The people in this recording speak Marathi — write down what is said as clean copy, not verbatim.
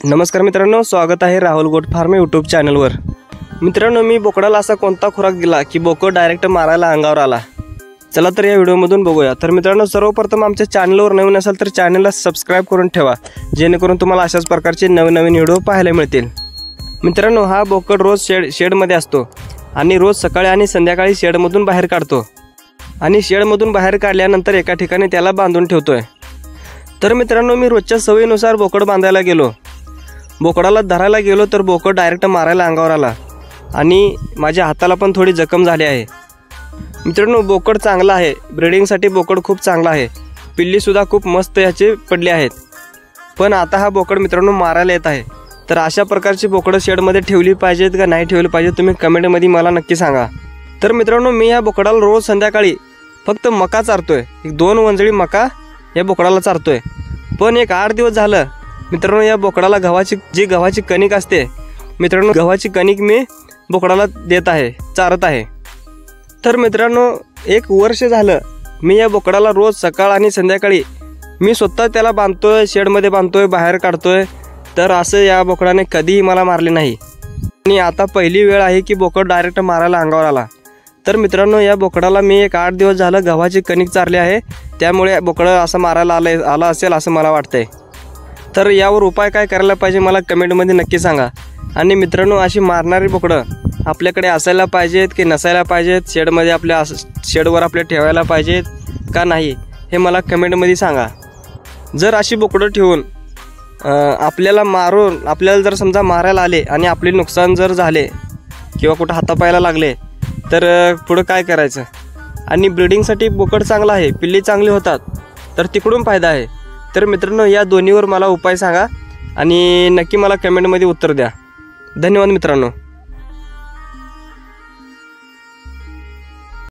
नमस्कार मित्रांनो, स्वागत आहे राहुल गोट फार्म यूट्यूब चॅनलवर। मित्रांनो, मी बोकडाला असा कोणता खुराक दिला की बोकड डायरेक्ट मारायला अंगावर आला। चला तर या व्हिडिओमधून बघूया। तर मित्रांनो, सर्वप्रथम आमच्या चॅनलवर नवीन असाल तर चॅनलला सबस्क्राइब करून ठेवा, जेणेकरून तुम्हाला अशाच प्रकारचे नवीन व्हिडिओ पाहायला मिळतील। मित्रांनो, हा बोकड रोज शेडमध्ये असतो आणि रोज सकाळी आणि संध्याकाळी शेडमधून बाहेर काढतो आणि शेडमधून बाहेर काढल्यानंतर एका ठिकाणी त्याला बांधून ठेवतोय। तर मित्रांनो, मी रोजच्या सवयीनुसार बोकड बांधायला गेलो, बोकडाला धरायला गेलो तर बोकड डायरेक्ट मारायला अंगावर आला आणि माझ्या हाताला पण थोडी जखम झाली आहे। मित्रांनो, बोकड चांगला आहे, ब्रीडिंगसाठी बोकड खूप चांगला आहे, पिल्लीसुद्धा खूप मस्त याचे पडले आहेत। पण आता हा बोकड मित्रांनो मारायला येत आहे। तर अशा प्रकारची बोकडं शेडमध्ये ठेवली पाहिजेत का नाही ठेवली पाहिजे, तुम्ही कमेंटमध्ये मला नक्की सांगा। तर मित्रांनो, मी या बोकडाला रोज संध्याकाळी फक्त मका चारतोय, 2 वंजळी मका या बोकडाला चारतोय। पण एक 8 दिवस झालं मित्रांनो, या बोकडाला गव्हाची कणिक असते मित्रांनो, गव्हाची कणिक मी बोकडाला देत आहे, चारत आहे। तर मित्रांनो, 1 वर्ष झालं मी या बोकडाला रोज सकाळ आणि संध्याकाळी मी स्वतः त्याला बांधतोय, शेडमध्ये बांधतोय, बाहेर काढतोय। तर असं या बोकडाने कधीही मला मारले नाही आणि आता पहिली वेळ आहे की बोकड डायरेक्ट मारायला अंगावर आला। तर मित्रांनो, या बोकडाला मी एक 8 दिवस झालं गव्हाची कणिक चारली आहे, त्यामुळे बोकडं असं मारायला आला असेल असं मला वाटतंय। तर यावर उपाय काय करायला पाहिजे मला कमेंटमध्ये नक्की सांगा। आणि मित्रांनो, अशी मारणारी बोकडं आपल्याकडे असायला पाहिजेत की नसायला पाहिजेत, शेडमध्ये आपल्या शेडवर आपल्या ठेवायला पाहिजेत का नाही, हे मला कमेंटमध्ये सांगा। जर अशी बोकडं ठेवून आपल्याला जर समजा मारायला आले आणि आपले नुकसान जर झाले किंवा कुठं हातापायाला लागले तर पुढं काय करायचं। आणि ब्रीडिंगसाठी बोकड चांगला आहे, पिल्ली चांगली होतात, तर तिकडून फायदा आहे। तर मित्रांनो, या दोन्हीवर मला उपाय सांगा आणि नक्की मला कमेंटमध्ये उत्तर द्या। धन्यवाद मित्रांनो।